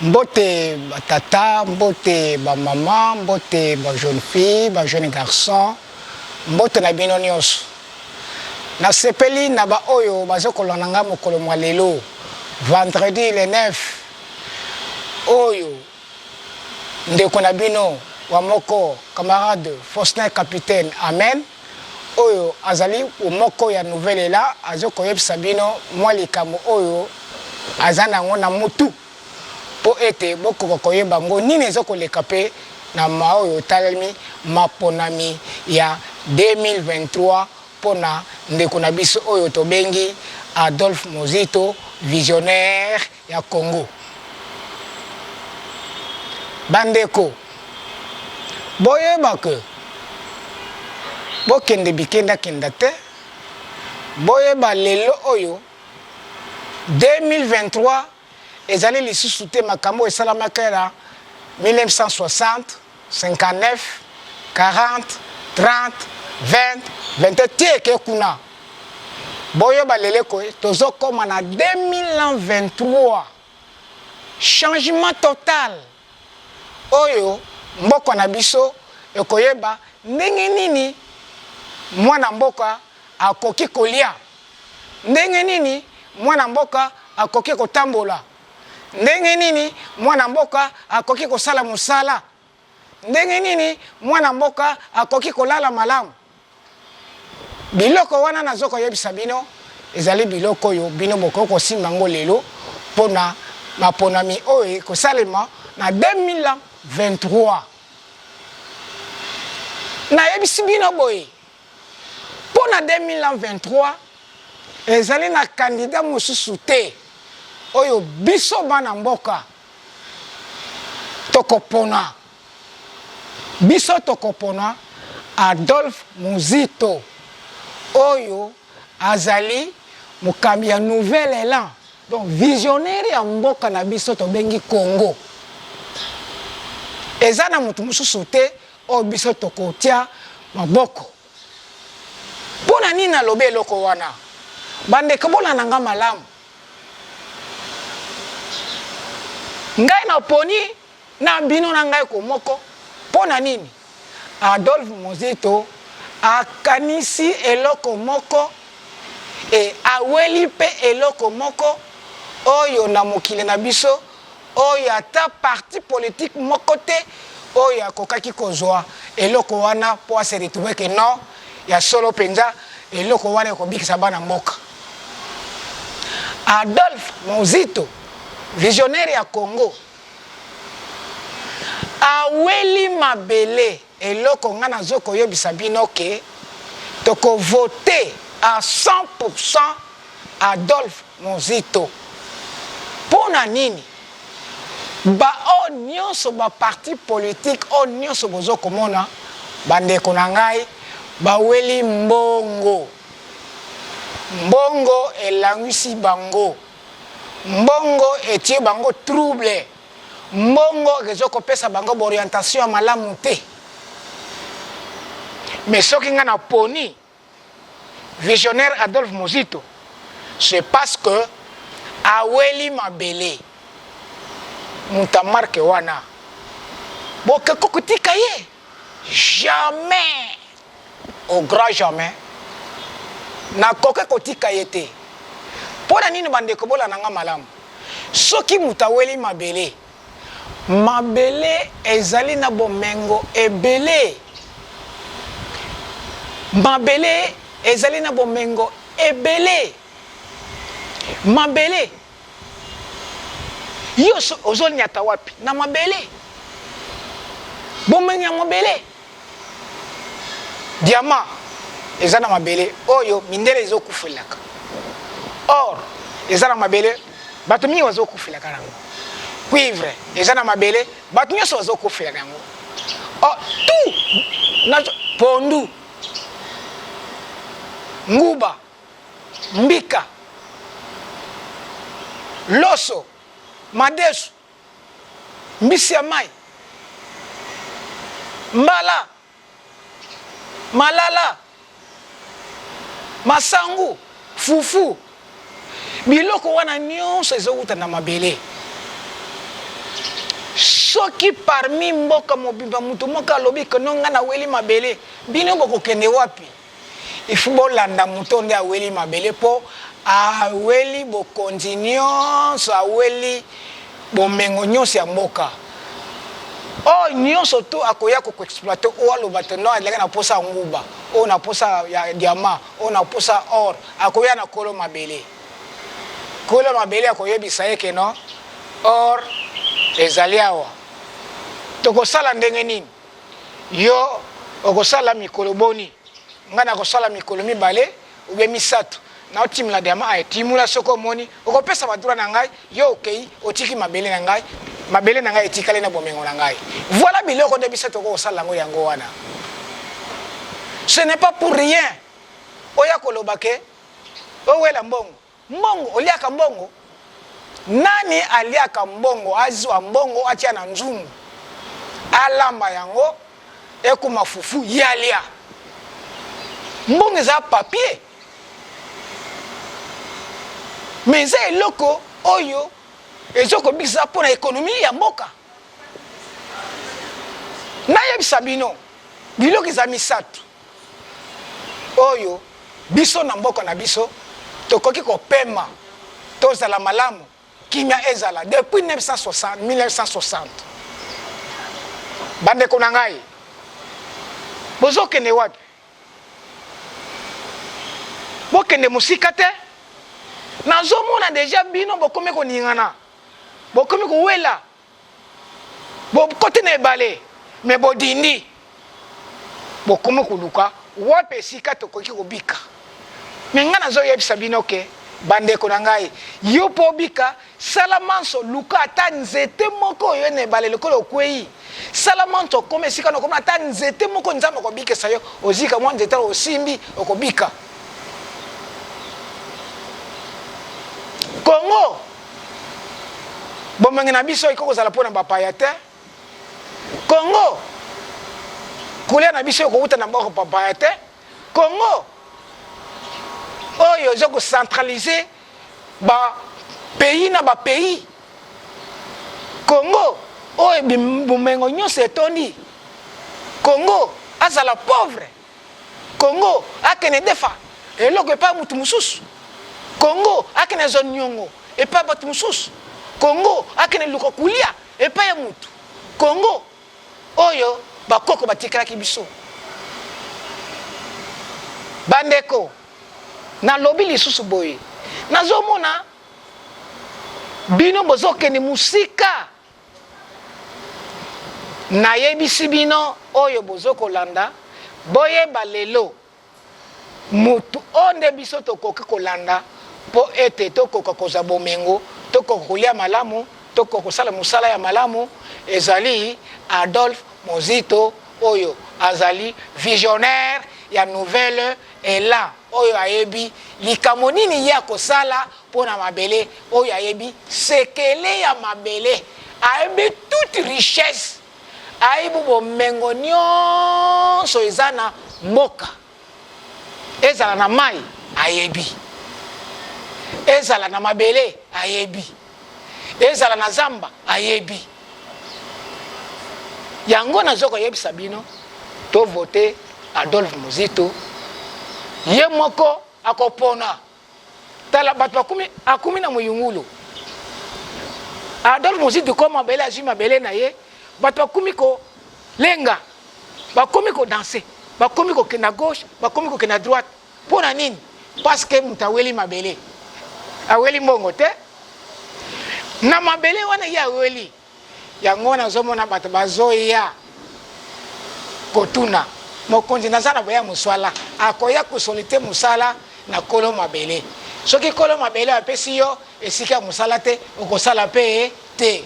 Mbote tata, mbote maman, mbote jeune fille, jeune garçon, mbote na bino nyonso. Na sepeli na ba oyo bazokolo nanga mokolo mwa lelo vendredi le 9 oyo ndeko na bino wa moko camarade Faustin capitaine Amen oyo azali moko ya nouvelle la azokoyebisa bino mwa likambo oyo azana ngona mutu po ete boko koyeba ngo nini ezokoleka pe na maoyo talemi maponami ya 2023 pona ndeko na biso oyo tobengi Adolphe Mozito visionnaire ya Congo. Bandeko boyeba ke bokende bikenda kenda te boyeba lelo oyo 2023 ezali lisusu te makambo esalamaka na 1960 59 40 30 20 21 tieke kuna boyeba leleko tozokoma na 2023 changement total oyo mboka na biso ekoyeba ndenge nini mwana mboka akoki kolia, ndenge nini mwana mboka akoki kotambola, ndenge nini mwana mboka akoki kosala musala, ndenge nini mwana mboka akoki kolala malamu. Biloko wana nazoko yebisa bino ezali biloko yo bino boko kosimba ngo lelo pona maponami oyo kosalema na 2023. Na yebisi bino boye pona 2023 ezali na candidat mosusu te oyo biso bana mboka tokopona, biso tokopona Adolphe Mozito oyo azali mokambi ya nouvel élan, donc visionnaire ya mboka na biso tobengi Congo. Eza na mutu mosusu te oyo biso tokotia maboko. Pona nini nalobi eloko wana bandeko bona nanga malamu, ngai na poni na bino na ngai komoko. Pona nini Adolphe Mozito akanisi eloko moko e aweli pe eloko moko oyo na mokili na biso oyo ata parti politique moko te oyo akokaki kozwa eloko wana po ase retrouver que non ya solo penza eloko wana ekobikisa bana mboka. Adolphe Mozito visionnaire ya Congo aweli mabele eloko nga nazoko yebisa bino ke toko voter à 100% Adolphe Mozito. Pona nini ba o nyonso ba parti politique o nyonso bozo komona bandeko na ngai baweli mbongo, mbongo elangwisi bango, mbongo etie bango trouble, mbongo ezoko pesa bango orientation ya malamu te. Mais soki nga na poni visionnaire Adolphe Mozito, c'est parce que aweli mabele muta marque wana boke kokutika ye jamais, au grand jamais na koke kotika ye te. Pona nini bandeko bola nanga malamu soki muta aweli mabele, mabele ezali na bomengo ebele, mabele ezali na bomengo ebele, mabele yo ozoli nyata wapi na mabele, bomengo ya mabele, diamant eza na mabele oyo mindele ezokufelaka, or eza na mabele bato mingi bazokufelaka nango, cuivre eza na mabele bato nyonso bazokufelaka yango, oh, tout na pondu, nguba, mbika, loso, madesu, mbisi ya mai, mbala, malala, masangu, fufu, biloko wana nyonso ezowuta na mabele. soki parmi mboka mobimba mutu moka lobi que non ngana weli mabele bino boko kende wapi il faut bolanda mutu nde aweli mabele po aweli bokonzi nyonso aweli bomengo nyonso ya mboka oh nyonso to akoya ko exploiter o aloba te no alega na posa nguba o na posa ya diamant o na posa or akoya na kolo mabele akoyebisa ye ke no or ezali awa tokosala ndenge nini yo okosala mikolo boni ngana kosala mikolo mibale ube misatu na otimula diamant ayetimula soko moni okopesa badura na ngai yo okei otiki mabele na ngai etikale na bomengo na ngai voilà biloko nde biso tokosala yango wana ce n'est pas pour rien oya koloba ke owela mbongo oliaka mbongo nani aliaka mbongo azwa mbongo atia na nzungu alamba yango ekuma fufu yalia mbongo eza papier mais eza eloko oyo ezokobikisa mpona ekonomi ya mboka nayebisa bino biloko eza misatu oyo biso na mboka na biso tokoki kopema tozala malamu kimia ezala depuis 1960 bandeko na ngai bozokende wapi bokende mosika te nazomona deja bino bokomi koningana bokomi kowela bokote na ebale me bodindi bokomi koluka wapi esika tokoki kobika me nga nazoyebisa bino ke bandeko na ngai yo mpo obika sala manso luka ata nzete moko oyo na ebale lokola okwei sala manso okoma esika na okoma ata nzete moko nzambe okobikisa yo ozika mwa nzete osimbi okobika Congo bomenge na biso ikokozala mpona bapaya te Congo kolia na biso ekouta na mboka bapaya te Congo oyo ezokocentralize bapays na bapays Congo oyo bomengo nyonso etondi Congo azala pauvre Congo akene defa eloko epai mutu mosusu Congo akene zone nyongo epai bato mosusu Congo akene luka kulia epai ya mutu Congo oyo bakoko batikalaki biso bandeko na lobi lisusu boye nazomona bino bozokende musika nayebisi bino oyo bozokolanda boyeba lelo mutu onde biso tokoki kolanda po ete tokoka kozwa bomengo tokoka kolia malamu tokoka kosala mosala ya malamu ezali Adolphe Mozito oyo azali visionnaire ya nouvelle elan oyo ayebi likambo nini ya kosala mpona mabele oyo ayebi sekele ya mabele ayebi toute richesse ayebi bomengo nyonso eza na mboka ezala na mai ayebi ezala na mabele ayebi ezala na zamba ayebi yango nazoko yebisa bino to vote Adolphe Mozito ye moko akopona tala bato akumi na muyungulu Adolphe Mozito ko mabele azwi mabele na ye bato akumi ko lenga bakomi ko danser bakomi ko kena gauche bakomi ko kena droite pona nini parce que mutaweli mabele aweli mbongo te na mabele wana ya aweli yango nazomona bato bazoya kotuna mokonzi nazana boya muswala akoya kusolite musala na kolo mabele soki kolo mabele apesi yo esika musala te okosala pe te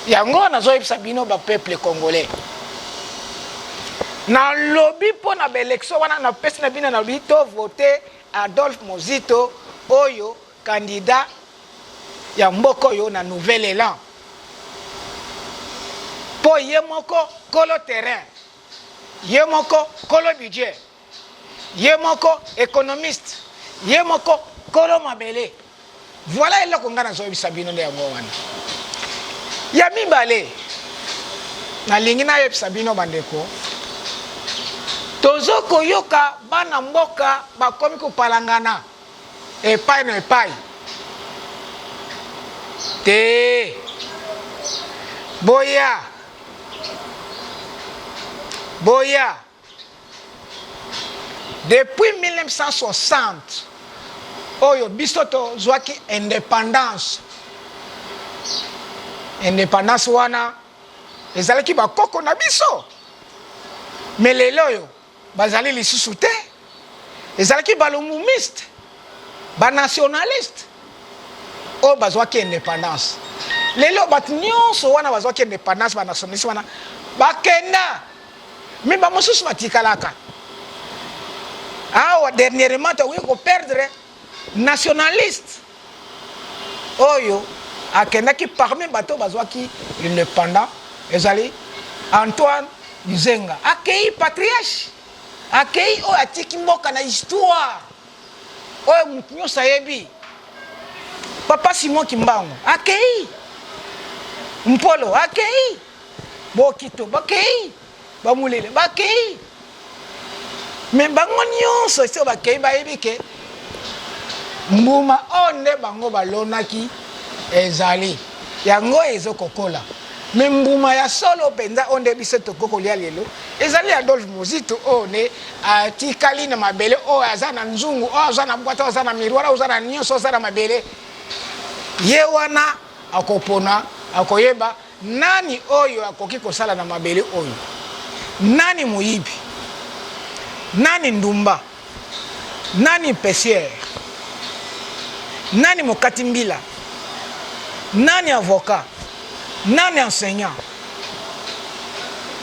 yango nazoyebisa bino ba peuple congolais na lobi pona ba élection wana na pesi na bino na lobi to voter Adolphe Mozito oyo candidat ya mboko yo na nouvel élan po ye moko kolo terrain ye moko kolo budget ye moko économiste ye moko kolo mabele voilà eloko nga nazoyebisa bino nde yango wana ya mibale na lingi na yebisa bino bandeko tozo koyoka bana mboka bakomi kopalangana epai na epai te boya depuis 1960 oyo biso tozwaki indépendance wana ezalaki bakoko na biso mais lelo oyo bazali lisusu te ezalaki balumumiste banationaliste oyo bazwaki indépendance lelo bato nyonso wana bazwaki indépendance banationaliste wana bakenda me bamosusu batikalaka awa dernièrement tokoki koperdre nationaliste oyo akendaki parmi bato bazwaki indépendant ezali Antoine Nzenga akei patriarche akei oyo atiki mboka na histoire oyo mutu nyonso ayebi Papa Simon Kimbangu akei Mpolo akei Bokito bakei bamulele bakei me bango nyonso esi bakei bayebi ke mbuma onde bango balonaki ezali yango ezokokola me mbuma ya solo penza onde biso tokokolia lelo ezali Adolphe Muzito one atikali na mabele oyo aza na nzungu oyo aza na bwata aza na miroir aza na nyonso aza na mabele ye wana akopona akoyeba nani oyo akoki kosala na mabele oyo nani moyibi nani ndumba nani pesier nani mokati mbila nani avocat nani enseignant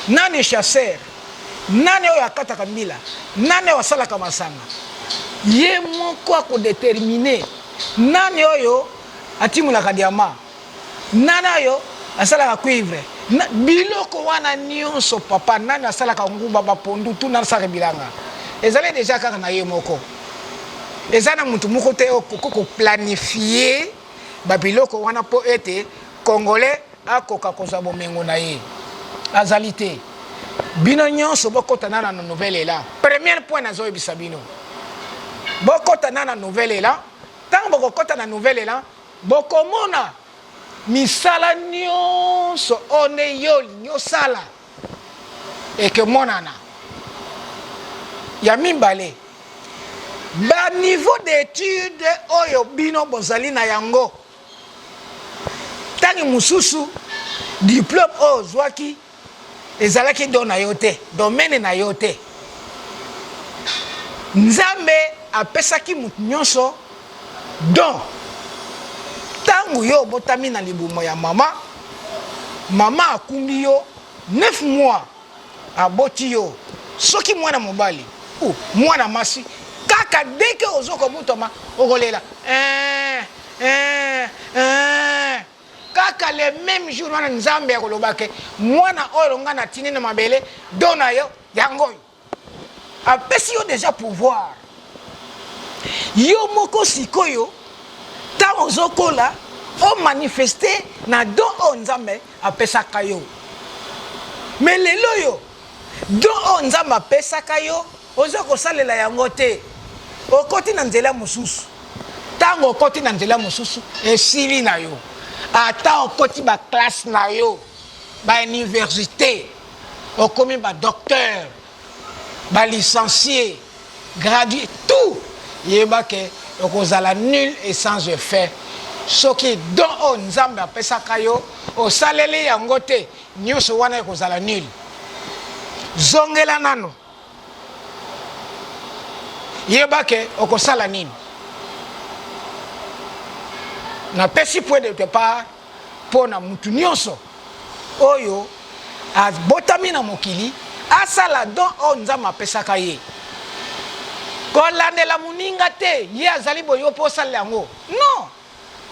nani chasseur nani oyo akataka mbila nani oyo asalaka masanga ye moko akodetermine nani oyo atimulaka diama nani oyo asalaka cuivre biloko wana nyonso papa nani asalaka nguba bapondu tu nani asalaka bilanga ezali deja kaka na ye moko eza na mutu moko te kokoplanifie babiloko wana po ete congolais akoka kozwa bomengo na ye azali te bino nyonso bokotana na nouvelle ela premier point nazoyebisa bino bokotana na nouvelle ela ntango bokokota na nouvelle ela bokomona misala nyonso one yo nyosala ekemonana ya mibale ba niveau d'étude oyo bino bozali na yango tangi mususu diplôme oyo zwaki ezalaki do na yo te domaine na yo te nzambe apesaki mutu nyonso don tangu yo botami na libumo ya mama akumbi yo 9 mois aboti yo soki mwana mobali ou mwana masi kaka deke ozoko mutoma okolela kaka le même jour wana nzambe akolobake mwana oyo nga na tini na mabele dona yo yango apesi yo déjà pouvoir yo moko sikoyo ta ozokola o manifester na don o nzambe apesaka yo mais lelo yo don o nzambe apesaka yo ozo kosalela yango te okoti na nzela mosusu tango okoti na nzela mosusu esili na yo ata okoti ba classe na yo ba université okomi ba docteur ba licencié gradué tout yeba ke okozala nul et sans effet soki don o nzambe apesaka yo osaleli yango te nyonso wana ekozala nul zongela nano yeba ke okosala nini na pesi point de départ pona mutu nyonso oyo abotami na mokili asala don o nzambe apesaka ye kolandela muninga te ye azali boyo po osala yango non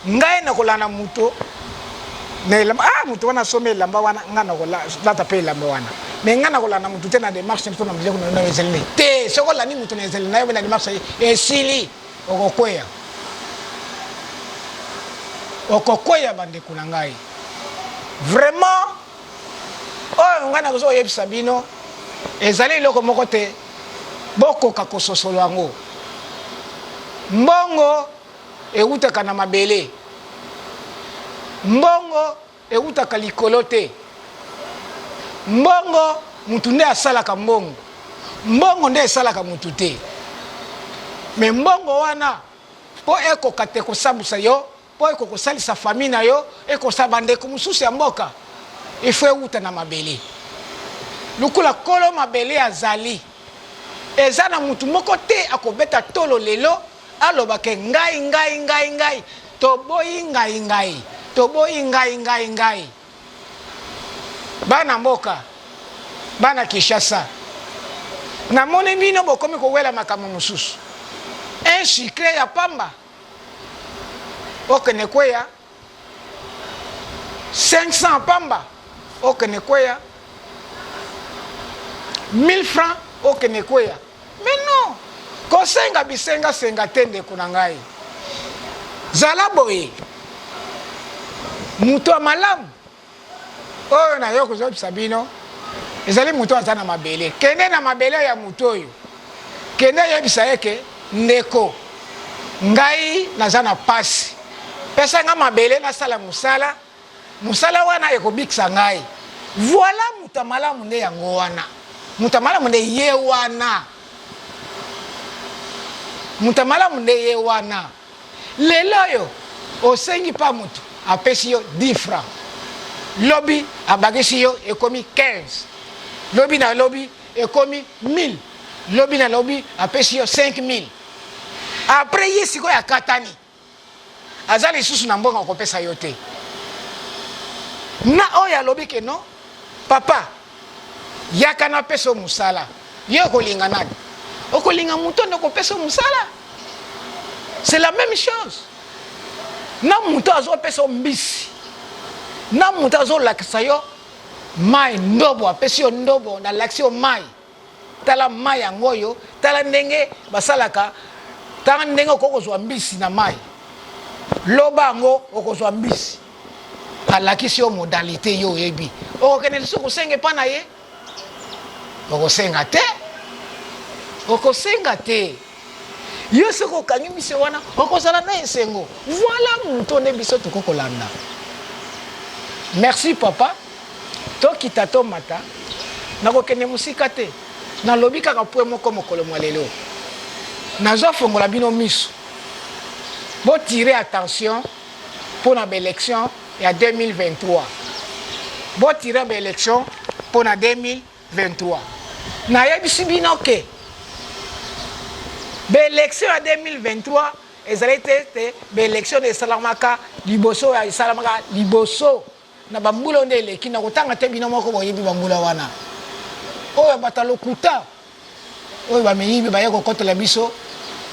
ngai nakolanda mutu mutu wana asombi elamba wana ngai nakolata mpe elamba wana mais ngai nakolanda mutu te na démarche mpo na biloko na ezali te soki olandi mutu na ezali na yo mpe na démarche esili okokweya bandeko na ngai vraiment oyo nga na kozoyebisa bino ezali eloko moko te bokoka kososolo yango. Mbongo eutaka na mabele, mbongo eutaka likolo te, mbongo mutu nde asalaka mbongo, mbongo nde esalaka mutu te. Me mbongo wana po ekoka te kosambusa yo, po eko kosalisa famille na yo, ekosala bandeko mosusu ya mboka, ifo euta na mabele. Lukula kolo mabele azali eza na mutu moko te akobeta tolo lelo alobake ngai ngai ngai ngai toboyi ngai ngai toboyi ngai ngai ngai. Bana mboka, bana Kinshasa, namoni bino bokomi kowela makambo mosusu. Un sucre ya pamba okene kweya 500 pamba okene kweya 1000 francs okene kweya. Mais non, kosenga bisenga senga tende kuna ngai. Zala boye mutu malamu oyo na yo kozopisa bino ezali mutu aza na mabele. Kende na mabele ya mutu oyo, kende yebisa yeke ndeko ngai naza na pasi, pesa nga mabele nasala musala, musala wana ekobikisa ngai. Voilà mutu malamu nde yango wana, mutu malamu nde ye wana, mutu malamu nde ye wana. Lelo yo osengi pa mutu apesi yo 10 francs, lobi abakisi yo ekomi 15, lobi na lobi ekomi 1000, lobi na lobi apesi yo 5000. Après ye sikoyo akatani aza lisusu na mbongo akopesa yo te. Na oyo alobi ke no papa yaka na pesa musala, yo kolinga nani? Okolinga mutu nde kopesa musala. C'est la même chose. Na mutu azopesa mbisi, na mutu azolakisa yo mai ndobo, apesi yo ndobo na lakisi yo mai. Tala mai yango oyo, tala ndenge basalaka, tala ndenge okozwa mbisi na mai. Loba yango okozwa mbisi, alakisi yo modalité yo oyebi. Okokende lisusu kosenge pa na ye? Okosenga te, okosenga te. Yo soko okangi mbisi wana okozala na esengo. Voilà mutu nde biso tokokolanda. Merci papa, tokita tomata nakokende musika te, nalobi kaka pwe moko mokolo mwa lelo nazofongola bino miso. Bo tirer attention pour la élection ya 2023. Bo tirer élection pour la 2023. Na yebisi bino ke l'élection ya 2023 ezali te élection de salamaka liboso ya salamaka liboso na bambula nde eleki na kotanga te bino moko boyebi bambula wana. Oyo batalokuta oyo bameyibi baye kokotela biso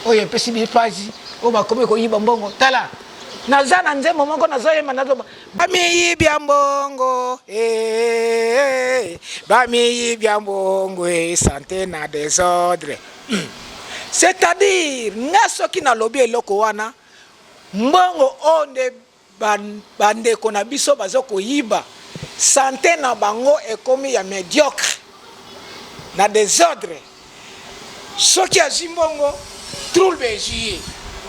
oyo epesi bipazi oyo bakomi koyiba mbongo. Tala naza na nzembo moko nazoyemba nazoba bameyibi ya mbongo bameyibi ya mbongo santé na désordre. C'est-à-dire nga soki nalobi eloko wana mbongo onde bandeko na biso bazo koyiba, santé na bango ekomi ya médiocre na désordre. Soki azwi mbongo trouble ejuye,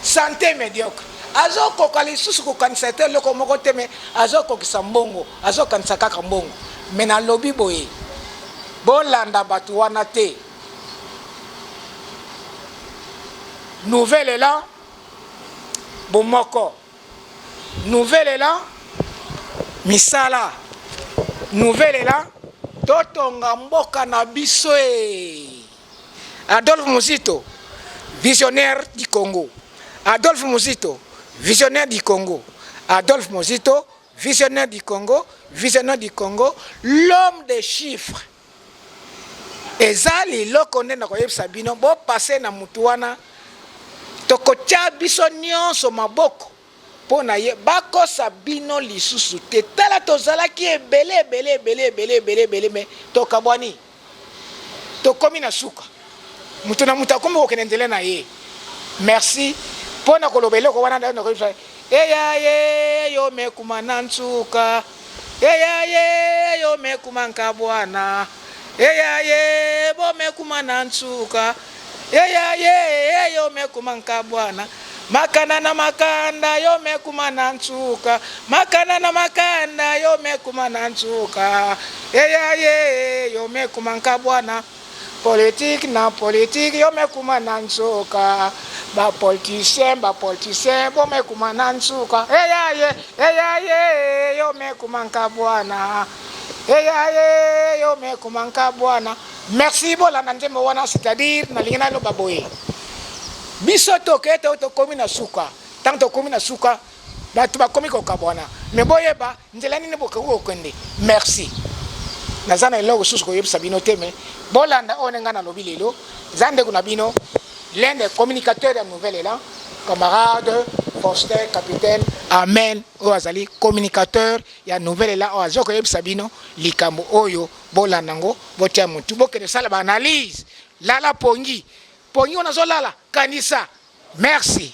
santé médiocre, azokoka lisusu kokanisa te eloko moko te, me azokokisa mbongo, azokanisa kaka mbongo. Me nalobi boye bolanda bato wana te. Nouvel élan bomoko, nouvel élan misala, nouvel élan totonga mboka na biso. Adolphe Muzito, visionnaire du Congo. Adolphe Muzito, visionnaire du Congo. Adolphe Muzito, visionnaire du Congo, visionnaire du Congo, l'homme des chiffres. Ezali loko nde na koyebisa bino bo passer na mutu wana tokotia biso nyonso maboko pona ye bakosa bino lisusu te. Tala tozalaki ebele me tokabwani tokomi na suka mutu na mutu akomi kokendele na ye. Merci pona koloba eloko wana na koyebisa eya ye yo mekuma na nsuka Eya ye yo mekumanka bwana. Eya ye bo mekumana nsuka. Eya ye yo mekumanka bwana. Makana na makanda yo mekumana nsuka. Makana na makanda yo mekumana nsuka. Eya ye yo mekumanka bwana. Politique na politique yo mekumana nsuka. Ba politicien bo mekumana nsuka. Eya ye yo mekumanka bwana. Eya ye yo mekumanka bwana. Merci bola nanzembo wana, c'est-à-dire na lingana lo baboye. Biso toke to komi na suka. Tant to komi na suka, ba to ba komi ko kabwana. Me boye ba nzela nini boka ko kende. Merci. Nazana ilo susu ko yebisa bino teme. Bola na onenga na lobi lelo. Zande kuna bino l'un des communicateurs de la nouvelle est là, camarade, Foster, capitaine, Amen, Oazali, communicateur, il y a nouvelle est là, Oazoko Yeb Sabino, Likambo Oyo, Bolanango, Botiamutu, Boke de Salaba analyse, Lala Pongi, Pongi on a lala, Kanisa, merci.